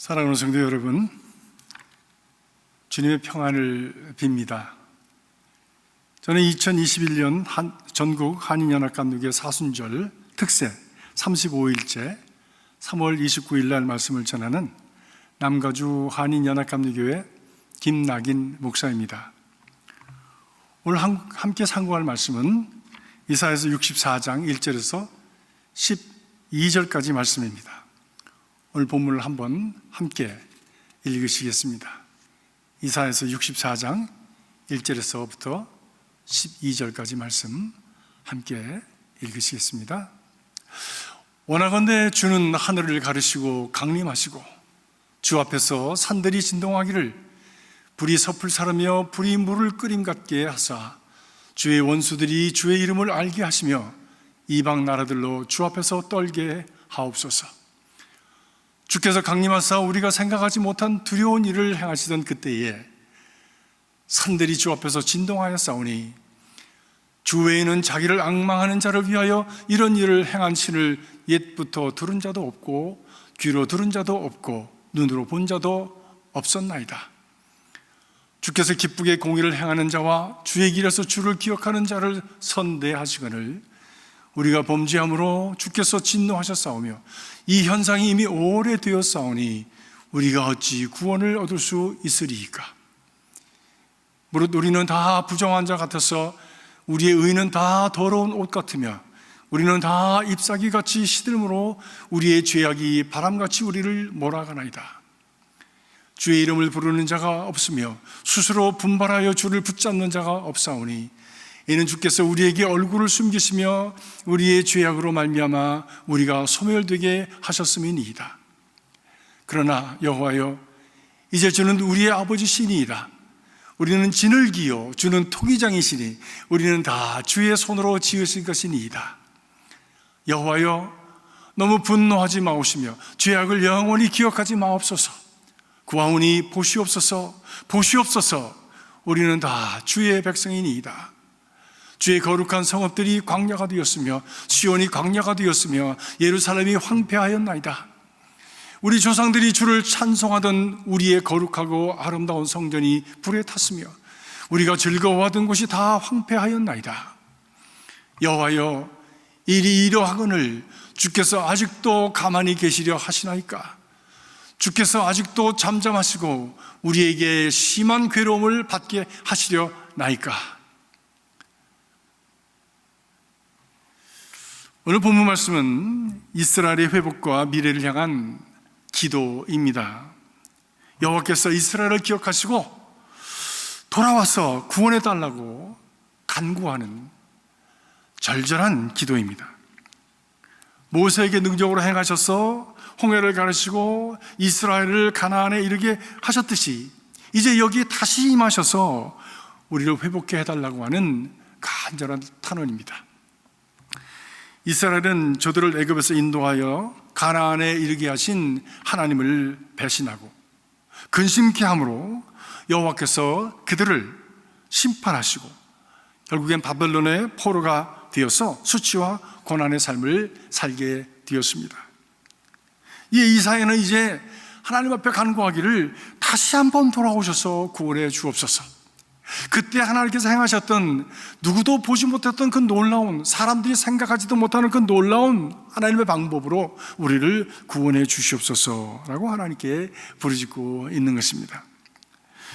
사랑하는 성도 여러분, 주님의 평안을 빕니다. 저는 2021년 전국 한인연합감독회 사순절 특세 35일째 3월 29일 날 말씀을 전하는 남가주 한인연합감독교회 김낙인 목사입니다. 오늘 함께 상고할 말씀은 이사야서 64장 1절에서 12절까지 말씀입니다. 오늘 본문을 한번 함께 읽으시겠습니다. 이사야서 64장 1절에서부터 12절까지 말씀 함께 읽으시겠습니다. 원하건대 주는 하늘을 가르시고 강림하시고 주 앞에서 산들이 진동하기를 불이 섭을 사르며 불이 물을 끓임 같게 하사 주의 원수들이 주의 이름을 알게 하시며 이방 나라들로 주 앞에서 떨게 하옵소서. 주께서 강림하사 우리가 생각하지 못한 두려운 일을 행하시던 그때에 산들이 주 앞에서 진동하여 싸우니 주 외에는 자기를 앙망하는 자를 위하여 이런 일을 행한 신을 옛부터 들은 자도 없고 귀로 들은 자도 없고 눈으로 본 자도 없었나이다. 주께서 기쁘게 공의를 행하는 자와 주의 길에서 주를 기억하는 자를 선대하시거늘 우리가 범죄함으로 주께서 진노하셨사오며 이 현상이 이미 오래되었사오니 우리가 어찌 구원을 얻을 수 있으리이까. 무릇 우리는 다 부정한 자 같아서 우리의 의는 다 더러운 옷 같으며 우리는 다 잎사귀같이 시들므로 우리의 죄악이 바람같이 우리를 몰아가나이다. 주의 이름을 부르는 자가 없으며 스스로 분발하여 주를 붙잡는 자가 없사오니 이는 주께서 우리에게 얼굴을 숨기시며 우리의 죄악으로 말미암아 우리가 소멸되게 하셨음이니이다. 그러나 여호와여, 이제 주는 우리의 아버지시니이다. 우리는 진흙이요 주는 토기장이시니 우리는 다 주의 손으로 지으신 것이니이다. 여호와여, 너무 분노하지 마옵시며 죄악을 영원히 기억하지 마옵소서. 구하오니 보시옵소서, 보시옵소서. 우리는 다 주의 백성이니이다. 주의 거룩한 성읍들이 광야가 되었으며 시온이 광야가 되었으며 예루살렘이 황폐하였나이다. 우리 조상들이 주를 찬송하던 우리의 거룩하고 아름다운 성전이 불에 탔으며 우리가 즐거워하던 곳이 다 황폐하였나이다. 여호와여, 일이 이러하거늘 주께서 아직도 가만히 계시려 하시나이까? 주께서 아직도 잠잠하시고 우리에게 심한 괴로움을 받게 하시려 나이까? 오늘 본문 말씀은 이스라엘의 회복과 미래를 향한 기도입니다. 여호와께서 이스라엘을 기억하시고 돌아와서 구원해 달라고 간구하는 절절한 기도입니다. 모세에게 능력으로 행하셔서 홍해를 가르시고 이스라엘을 가나안에 이르게 하셨듯이 이제 여기에 다시 임하셔서 우리를 회복해 해달라고 하는 간절한 탄원입니다. 이스라엘은 저들을 애굽에서 인도하여 가나안에 이르게 하신 하나님을 배신하고 근심케 함으로 여호와께서 그들을 심판하시고 결국엔 바벨론의 포로가 되어서 수치와 고난의 삶을 살게 되었습니다. 이 이사야는 이제 하나님 앞에 간구하기를 다시 한번 돌아오셔서 구원해 주옵소서. 그때 하나님께서 행하셨던 누구도 보지 못했던 그 놀라운, 사람들이 생각하지도 못하는 그 놀라운 하나님의 방법으로 우리를 구원해 주시옵소서라고 하나님께 부르짖고 있는 것입니다.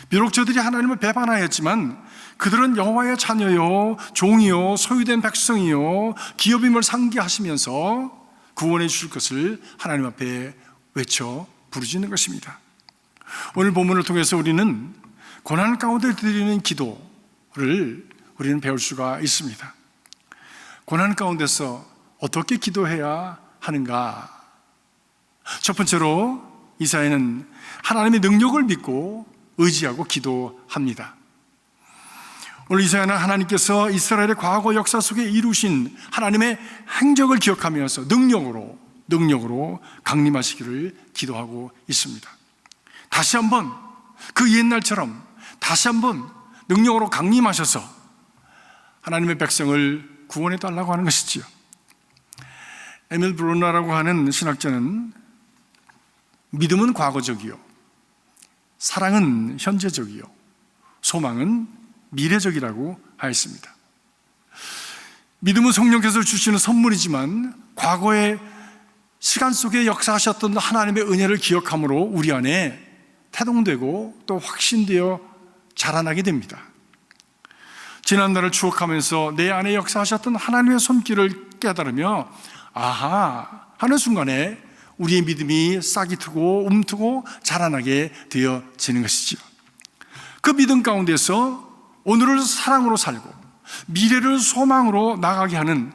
비록 저들이 하나님을 배반하였지만 그들은 여호와의 자녀요 종이요 소유된 백성이요 기업임을 상기하시면서 구원해 주실 것을 하나님 앞에 외쳐 부르짖는 것입니다. 오늘 본문을 통해서 우리는 고난 가운데 드리는 기도를 우리는 배울 수가 있습니다. 고난 가운데서 어떻게 기도해야 하는가? 첫 번째로 이사야는 하나님의 능력을 믿고 의지하고 기도합니다. 오늘 이사야는 하나님께서 이스라엘의 과거 역사 속에 이루신 하나님의 행적을 기억하면서 능력으로 강림하시기를 기도하고 있습니다. 다시 한번 그 옛날처럼 다시 한번 능력으로 강림하셔서 하나님의 백성을 구원해 달라고 하는 것이지요. 에밀 브로나라고 하는 신학자는 믿음은 과거적이요, 사랑은 현재적이요, 소망은 미래적이라고 하였습니다. 믿음은 성령께서 주시는 선물이지만 과거의 시간 속에 역사하셨던 하나님의 은혜를 기억함으로 우리 안에 태동되고 또 확신되어 자라나게 됩니다. 지난날을 추억하면서 내 안에 역사하셨던 하나님의 손길을 깨달으며 아하 하는 순간에 우리의 믿음이 싹이 트고 움트고 자라나게 되어지는 것이죠. 그 믿음 가운데서 오늘을 사랑으로 살고 미래를 소망으로 나가게 하는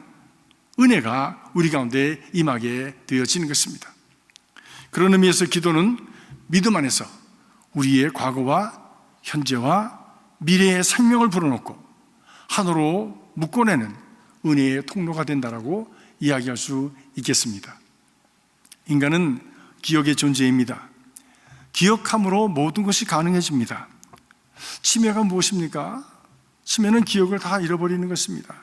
은혜가 우리 가운데 임하게 되어지는 것입니다. 그런 의미에서 기도는 믿음 안에서 우리의 과거와 현재와 미래의 생명을 불어넣고 하나로 묶어내는 은혜의 통로가 된다라고 이야기할 수 있겠습니다. 인간은 기억의 존재입니다. 기억함으로 모든 것이 가능해집니다. 치매가 무엇입니까? 치매는 기억을 다 잃어버리는 것입니다.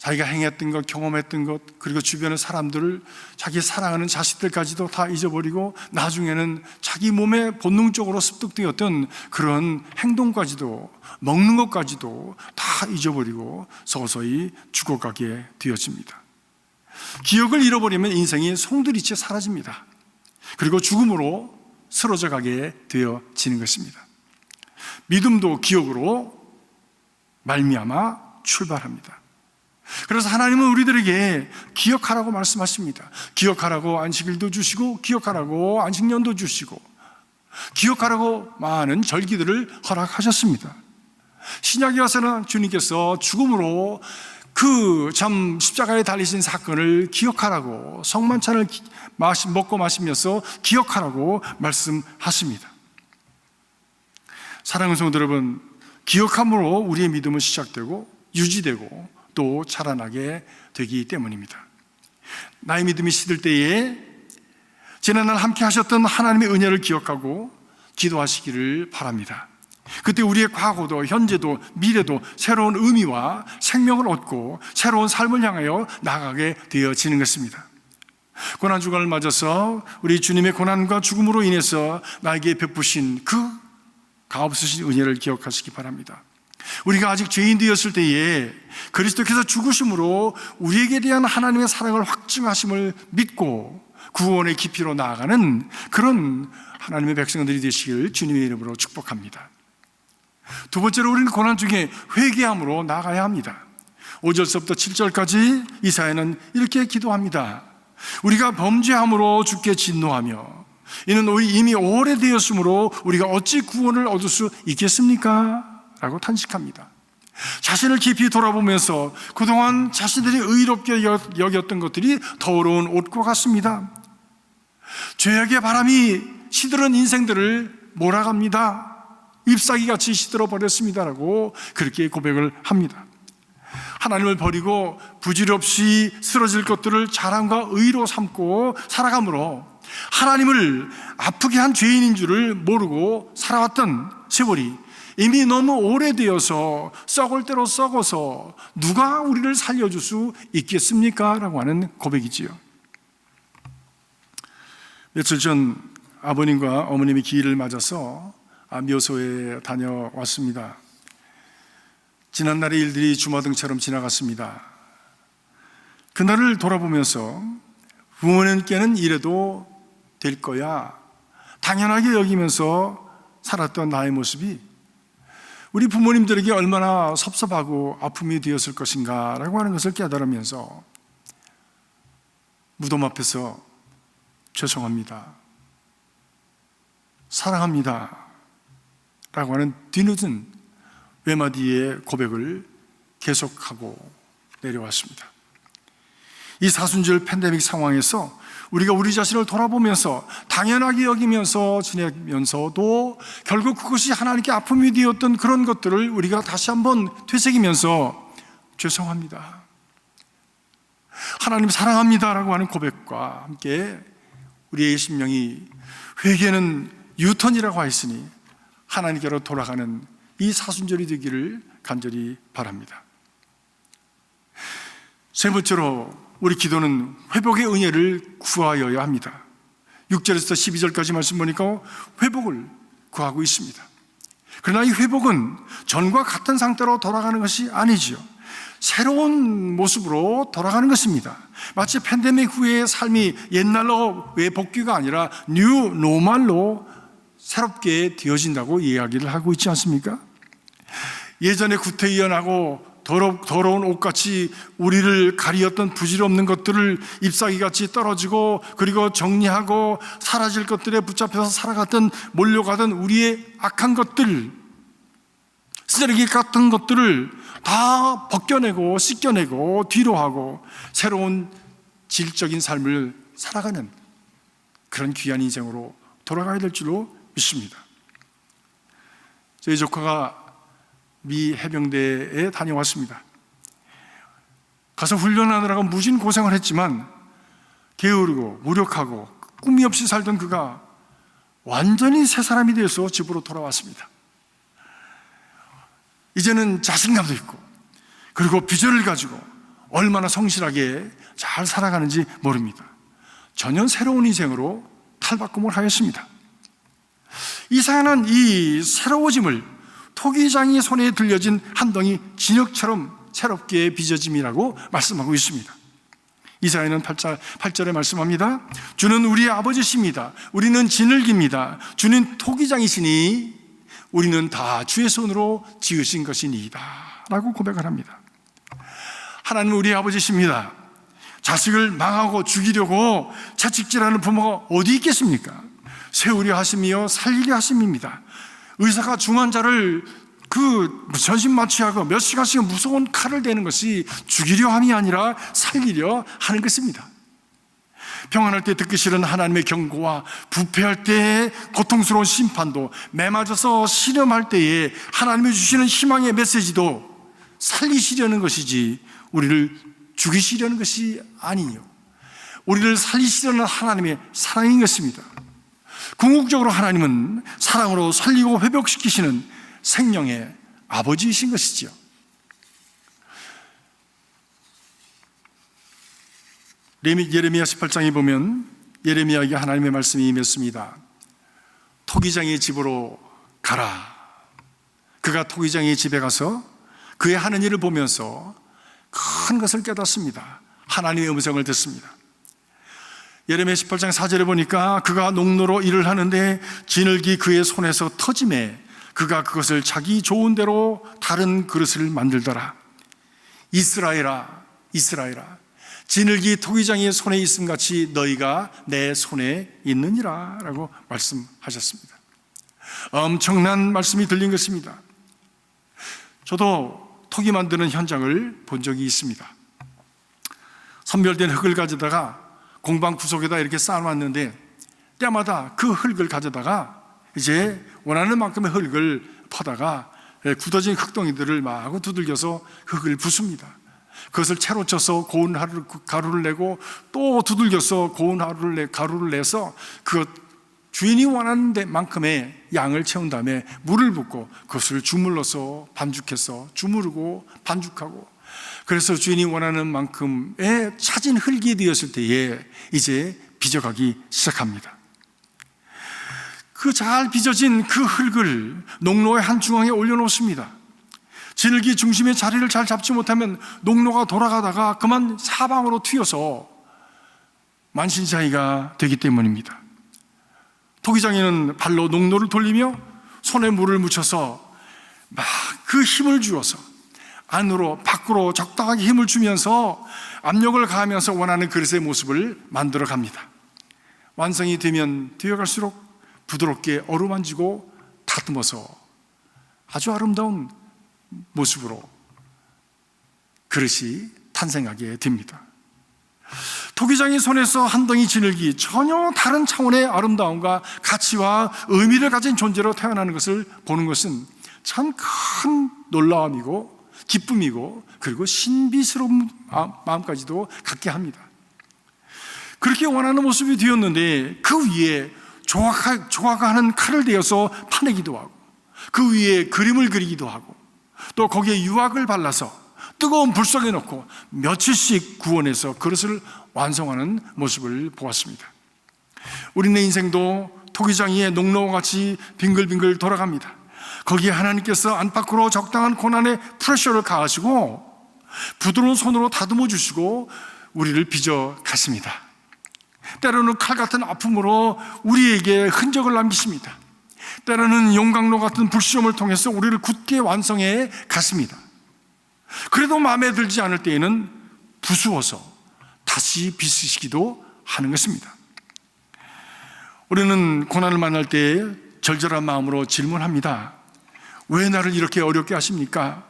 자기가 행했던 것, 경험했던 것, 그리고 주변의 사람들을, 자기 사랑하는 자식들까지도 다 잊어버리고 나중에는 자기 몸에 본능적으로 습득되었던 그런 행동까지도, 먹는 것까지도 다 잊어버리고 서서히 죽어가게 되어집니다. 기억을 잃어버리면 인생이 송두리째 사라집니다. 그리고 죽음으로 쓰러져 가게 되어지는 것입니다. 믿음도 기억으로 말미암아 출발합니다. 그래서 하나님은 우리들에게 기억하라고 말씀하십니다. 기억하라고 안식일도 주시고, 기억하라고 안식년도 주시고, 기억하라고 많은 절기들을 허락하셨습니다. 신약에 와서는 주님께서 죽음으로 그 참 십자가에 달리신 사건을 기억하라고, 성만찬을 먹고 마시면서 기억하라고 말씀하십니다. 사랑하는 성도 여러분, 기억함으로 우리의 믿음은 시작되고 유지되고 또 자라나게 되기 때문입니다. 나의 믿음이 시들 때에 지난날 함께 하셨던 하나님의 은혜를 기억하고 기도하시기를 바랍니다. 그때 우리의 과거도 현재도 미래도 새로운 의미와 생명을 얻고 새로운 삶을 향하여 나가게 되어지는 것입니다. 고난주간을 맞아서 우리 주님의 고난과 죽음으로 인해서 나에게 베푸신 그 값없으신 은혜를 기억하시기 바랍니다. 우리가 아직 죄인 되었을 때에 그리스도께서 죽으심으로 우리에게 대한 하나님의 사랑을 확증하심을 믿고 구원의 깊이로 나아가는 그런 하나님의 백성들이 되시길 주님의 이름으로 축복합니다. 두 번째로 우리는 고난 중에 회개함으로 나아가야 합니다. 5절서부터 7절까지 이사야는 이렇게 기도합니다. 우리가 범죄함으로 주께 진노하며 이는 이미 오래되었으므로 우리가 어찌 구원을 얻을 수 있겠습니까? 라고 탄식합니다. 자신을 깊이 돌아보면서 그동안 자신들이 의롭게 여겼던 것들이 더러운 옷과 같습니다. 죄악의 바람이 시들은 인생들을 몰아갑니다. 잎사귀같이 시들어버렸습니다라고 그렇게 고백을 합니다. 하나님을 버리고 부질없이 쓰러질 것들을 자랑과 의로 삼고 살아감으로 하나님을 아프게 한 죄인인 줄을 모르고 살아왔던 세월이 이미 너무 오래되어서 썩을 대로 썩어서 누가 우리를 살려줄 수 있겠습니까? 라고 하는 고백이지요. 며칠 전 아버님과 어머님이 기일을 맞아서 묘소에 다녀왔습니다. 지난날의 일들이 주마등처럼 지나갔습니다. 그날을 돌아보면서 부모님께는 이래도 될 거야 당연하게 여기면서 살았던 나의 모습이 우리 부모님들에게 얼마나 섭섭하고 아픔이 되었을 것인가 라고 하는 것을 깨달으면서 무덤 앞에서 죄송합니다, 사랑합니다 라고 하는 뒤늦은 외마디의 고백을 계속하고 내려왔습니다. 이 사순절 팬데믹 상황에서 우리가 우리 자신을 돌아보면서 당연하게 여기면서 지내면서도 결국 그것이 하나님께 아픔이 되었던 그런 것들을 우리가 다시 한번 되새기면서 죄송합니다, 하나님 사랑합니다 라고 하는 고백과 함께 우리의 심령이 회개는 유턴이라고 하였으니 하나님께로 돌아가는 이 사순절이 되기를 간절히 바랍니다. 세 번째로 우리 기도는 회복의 은혜를 구하여야 합니다. 6절에서 12절까지 말씀 보니까 회복을 구하고 있습니다. 그러나 이 회복은 전과 같은 상태로 돌아가는 것이 아니지요. 새로운 모습으로 돌아가는 것입니다. 마치 팬데믹 후의 삶이 옛날로 왜 복귀가 아니라 뉴 노멀로 새롭게 되어진다고 이야기를 하고 있지 않습니까? 예전에 구태의연하고 더러운 옷같이 우리를 가리었던 부질없는 것들을 잎사귀같이 떨어지고, 그리고 정리하고 사라질 것들에 붙잡혀서 살아갔던, 몰려가던 우리의 악한 것들, 쓰레기 같은 것들을 다 벗겨내고 씻겨내고 뒤로 하고 새로운 질적인 삶을 살아가는 그런 귀한 인생으로 돌아가야 될 줄로 믿습니다. 저희 조카가 미 해병대에 다녀왔습니다. 가서 훈련하느라고 무진 고생을 했지만 게으르고 무력하고 꿈이 없이 살던 그가 완전히 새 사람이 되어서 집으로 돌아왔습니다. 이제는 자신감도 있고, 그리고 비전을 가지고 얼마나 성실하게 잘 살아가는지 모릅니다. 전혀 새로운 인생으로 탈바꿈을 하였습니다. 이상한 이 새로워짐을 토기장이 손에 들려진 한 덩이 진흙처럼 새롭게 빚어짐이라고 말씀하고 있습니다. 이사야는 8절에 말씀합니다. 주는 우리의 아버지십니다. 우리는 진흙입니다. 주는 토기장이시니 우리는 다 주의 손으로 지으신 것이니이다 라고 고백을 합니다. 하나님은 우리의 아버지십니다. 자식을 망하고 죽이려고 채찍질하는 부모가 어디 있겠습니까? 세우려 하심이요 살리려 하심입니다. 의사가 중환자를 전신 마취하고 몇 시간씩 무서운 칼을 대는 것이 죽이려 함이 아니라 살리려 하는 것입니다. 평안할 때 듣기 싫은 하나님의 경고와 부패할 때의 고통스러운 심판도, 매맞아서 실험할 때에 하나님이 주시는 희망의 메시지도 살리시려는 것이지 우리를 죽이시려는 것이 아니요, 우리를 살리시려는 하나님의 사랑인 것입니다. 궁극적으로 하나님은 사랑으로 살리고 회복시키시는 생명의 아버지이신 것이지요. 예레미야 18장에 보면 예레미야에게 하나님의 말씀이 임했습니다. 토기장의 집으로 가라. 그가 토기장의 집에 가서 그의 하는 일을 보면서 큰 것을 깨닫습니다. 하나님의 음성을 듣습니다. 예레미야 18장 4절에 보니까 그가 농로로 일을 하는데 진흙이 그의 손에서 터짐에 그가 그것을 자기 좋은 대로 다른 그릇을 만들더라. 이스라엘아, 이스라엘아, 진흙이 토기장의 손에 있음같이 너희가 내 손에 있느니라 라고 말씀하셨습니다. 엄청난 말씀이 들린 것입니다. 저도 토기 만드는 현장을 본 적이 있습니다. 선별된 흙을 가져다가 공방 구석에다 이렇게 쌓아놨는데 때마다 그 흙을 가져다가 이제 원하는 만큼의 흙을 퍼다가 굳어진 흙덩이들을 마구 두들겨서 흙을 부숩니다. 그것을 채로 쳐서 고운 가루를 내고 또 두들겨서 고운 가루를 내서 그 주인이 원하는 만큼의 양을 채운 다음에 물을 붓고 그것을 주물러서 반죽해서 주무르고 반죽하고, 그래서 주인이 원하는 만큼의 차진 흙이 되었을 때에 이제 빚어가기 시작합니다. 그 잘 빚어진 그 흙을 농로의 한 중앙에 올려놓습니다. 진흙이 중심의 자리를 잘 잡지 못하면 농로가 돌아가다가 그만 사방으로 튀어서 만신창이가 되기 때문입니다. 토기장이는 발로 농로를 돌리며 손에 물을 묻혀서 막 그 힘을 주어서 안으로 밖으로 적당하게 힘을 주면서 압력을 가하면서 원하는 그릇의 모습을 만들어 갑니다. 완성이 되면 되어갈수록 부드럽게 어루만지고 다듬어서 아주 아름다운 모습으로 그릇이 탄생하게 됩니다. 토기장의 손에서 한 덩이 진흙이 전혀 다른 차원의 아름다움과 가치와 의미를 가진 존재로 태어나는 것을 보는 것은 참 큰 놀라움이고 기쁨이고, 그리고 신비스러운 마음까지도 갖게 합니다. 그렇게 원하는 모습이 되었는데 그 위에 조각하는 칼을 대어서 파내기도 하고, 그 위에 그림을 그리기도 하고, 또 거기에 유황을 발라서 뜨거운 불 속에 넣고 며칠씩 구원해서 그릇을 완성하는 모습을 보았습니다. 우리네 인생도 토기장이의 농로와 같이 빙글빙글 돌아갑니다. 거기에 하나님께서 안팎으로 적당한 고난의 프레셔를 가하시고 부드러운 손으로 다듬어 주시고 우리를 빚어 가십니다. 때로는 칼 같은 아픔으로 우리에게 흔적을 남기십니다. 때로는 용광로 같은 불시험을 통해서 우리를 굳게 완성해 갔습니다. 그래도 마음에 들지 않을 때에는 부수어서 다시 빚으시기도 하는 것입니다. 우리는 고난을 만날 때 절절한 마음으로 질문합니다. 왜 나를 이렇게 어렵게 하십니까?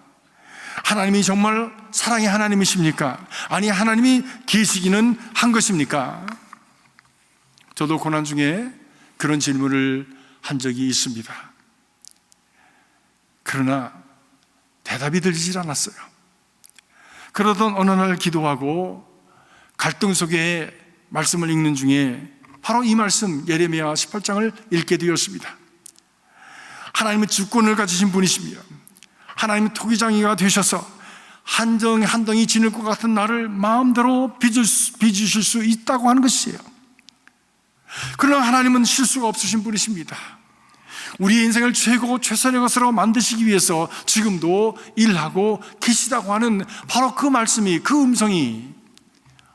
하나님이 정말 사랑의 하나님이십니까? 아니, 하나님이 계시기는 한 것입니까? 저도 고난 중에 그런 질문을 한 적이 있습니다. 그러나 대답이 들리질 않았어요. 그러던 어느 날 기도하고 갈등 속에 말씀을 읽는 중에 바로 이 말씀 예레미야 18장을 읽게 되었습니다. 하나님은 주권을 가지신 분이시며 하나님은 토기장이가 되셔서 한 덩이 지닐 것 같은 나를 마음대로 빚으실 수 있다고 하는 것이에요. 그러나 하나님은 실수가 없으신 분이십니다. 우리의 인생을 최선의 것으로 만드시기 위해서 지금도 일하고 계시다고 하는 바로 그 말씀이, 그 음성이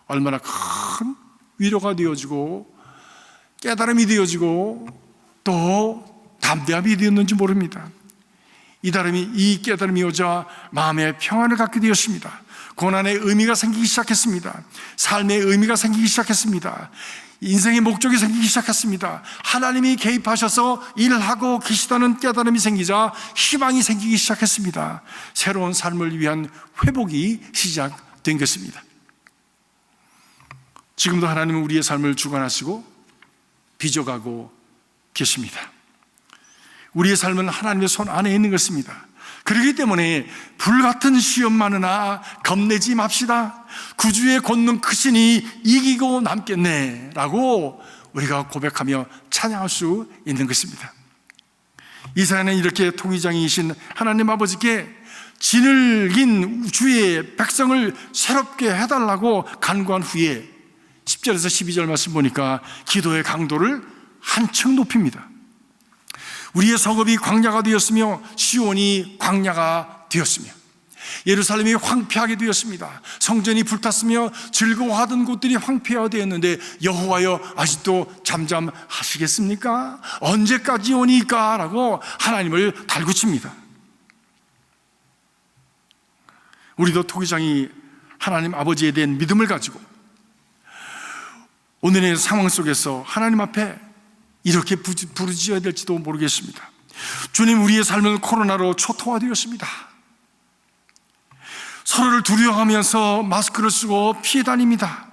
얼마나 큰 위로가 되어지고 깨달음이 되어지고 또 담대함이 되었는지 모릅니다. 이 깨달음이 오자 마음의 평안을 갖게 되었습니다. 고난의 의미가 생기기 시작했습니다. 삶의 의미가 생기기 시작했습니다. 인생의 목적이 생기기 시작했습니다. 하나님이 개입하셔서 일하고 계시다는 깨달음이 생기자 희망이 생기기 시작했습니다. 새로운 삶을 위한 회복이 시작된 것입니다. 지금도 하나님은 우리의 삶을 주관하시고 빚어가고 계십니다. 우리의 삶은 하나님의 손 안에 있는 것입니다. 그렇기 때문에 불같은 시험 많으나 겁내지 맙시다. 구주의 권능 크시니 이기고 남겠네 라고 우리가 고백하며 찬양할 수 있는 것입니다. 이사야는 이렇게 통위장이신 하나님 아버지께 진을긴 주의 백성을 새롭게 해달라고 간구한 후에 10절에서 12절 말씀 보니까 기도의 강도를 한층 높입니다. 우리의 성읍이 광야가 되었으며 시온이 광야가 되었으며 예루살렘이 황폐하게 되었습니다. 성전이 불탔으며 즐거워하던 곳들이 황폐화 되었는데 여호와여 아직도 잠잠하시겠습니까? 언제까지 오니까? 라고 하나님을 달구칩니다. 우리도 토기장이 하나님 아버지에 대한 믿음을 가지고 오늘의 상황 속에서 하나님 앞에 이렇게 부르짖어야 될지도 모르겠습니다. 주님, 우리의 삶은 코로나로 초토화되었습니다. 서로를 두려워하면서 마스크를 쓰고 피해 다닙니다.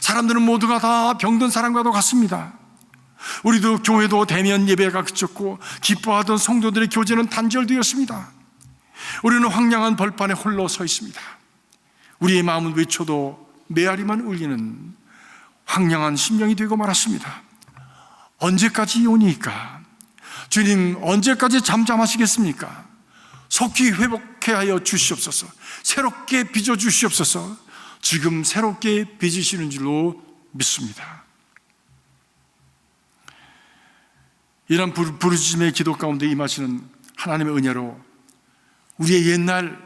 사람들은 모두가 다 병든 사람과도 같습니다. 우리도 교회도 대면 예배가 그쳤고 기뻐하던 성도들의 교제는 단절되었습니다. 우리는 황량한 벌판에 홀로 서 있습니다. 우리의 마음은 외쳐도 메아리만 울리는 황량한 심령이 되고 말았습니다. 언제까지 오니까? 주님, 언제까지 잠잠하시겠습니까? 속히 회복해 하여 주시옵소서. 새롭게 빚어 주시옵소서. 지금 새롭게 빚으시는 줄로 믿습니다. 이런 부르짖음의 기도 가운데 임하시는 하나님의 은혜로 우리의 옛날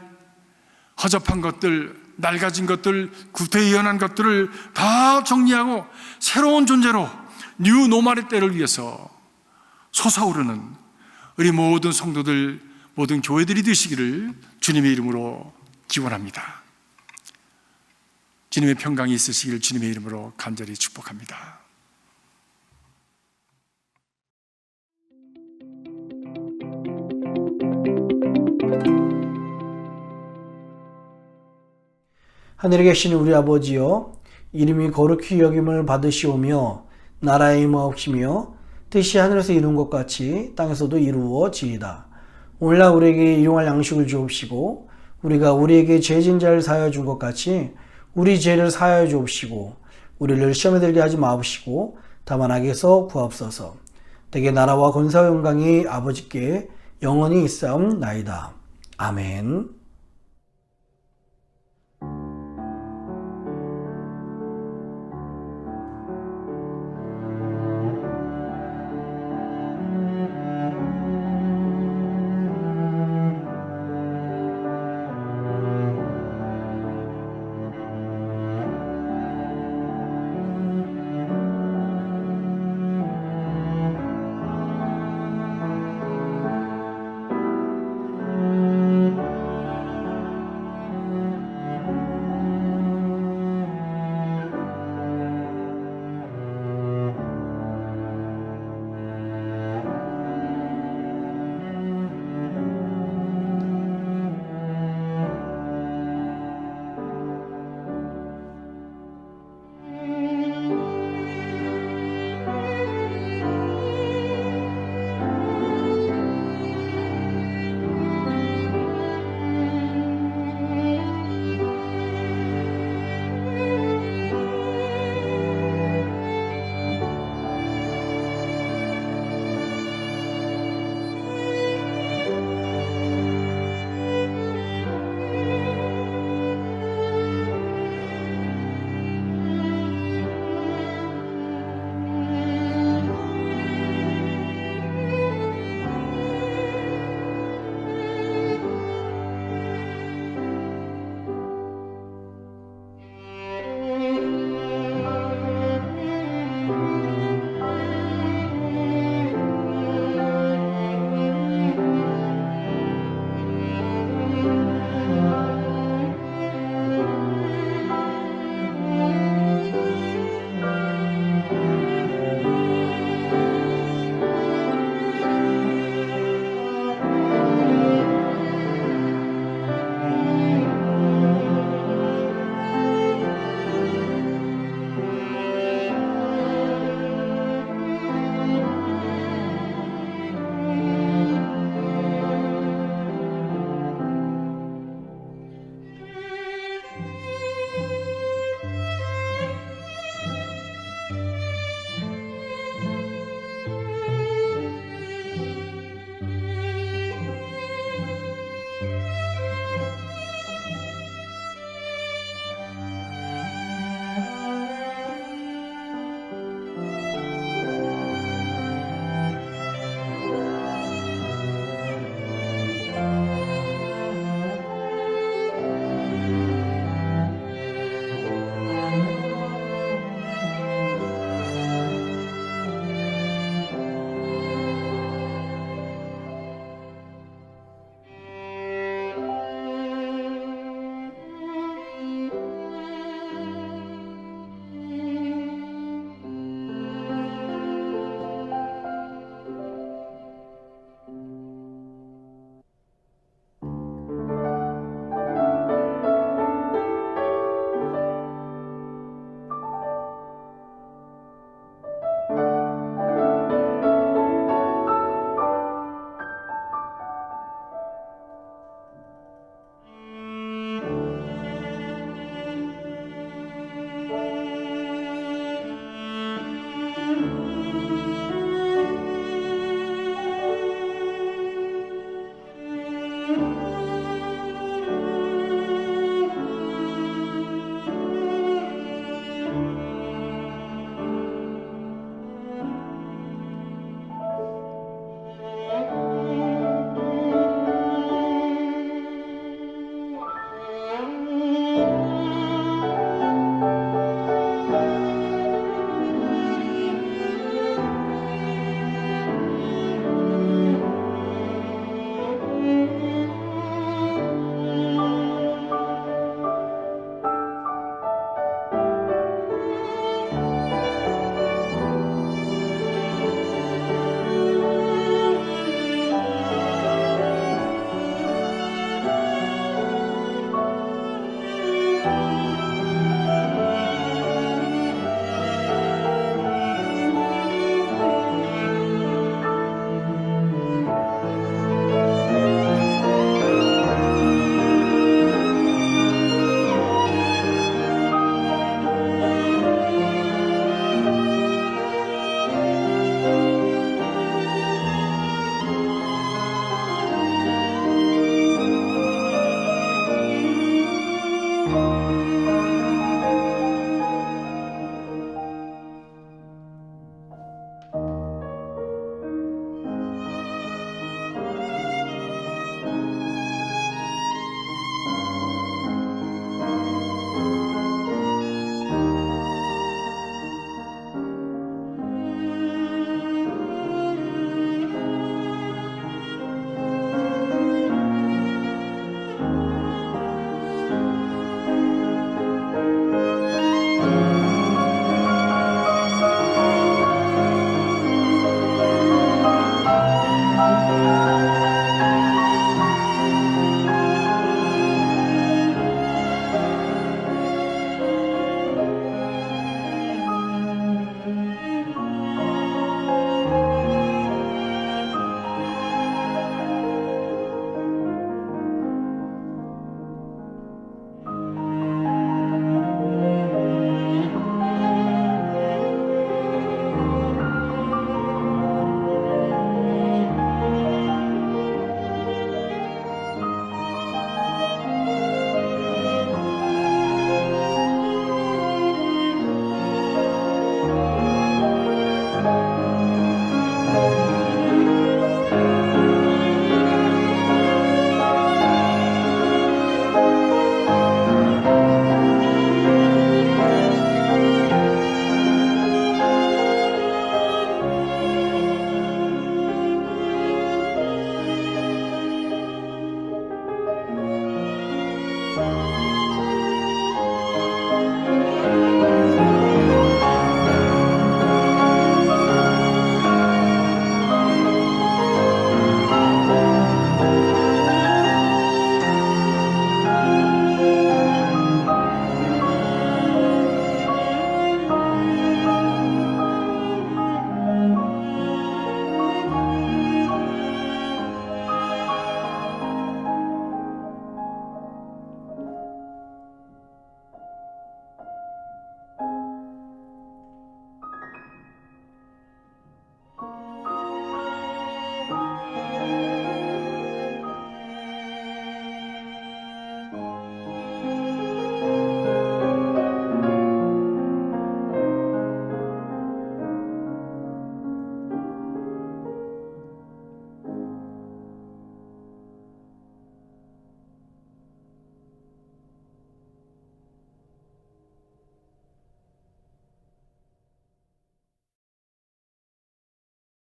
허접한 것들, 낡아진 것들, 구태연한 것들을 다 정리하고 새로운 존재로 뉴 노말의 때를 위해서 솟아오르는 우리 모든 성도들, 모든 교회들이 되시기를 주님의 이름으로 기원합니다. 주님의 평강이 있으시기를 주님의 이름으로 간절히 축복합니다. 하늘에 계신 우리 아버지여, 이름이 거룩히 여김을 받으시오며 나라의 임하옵시며 뜻이 하늘에서 이룬 것 같이 땅에서도 이루어지이다. 오늘날 우리에게 일용할 양식을 주옵시고 우리가 우리에게 죄진 자를 사하여 준 것 같이 우리 죄를 사하여 주옵시고 우리를 시험에 들게 하지 마옵시고 다만 악에서 구하옵소서. 대개 나라와 권세와 영광이 아버지께 영원히 있사옵나이다. 아멘.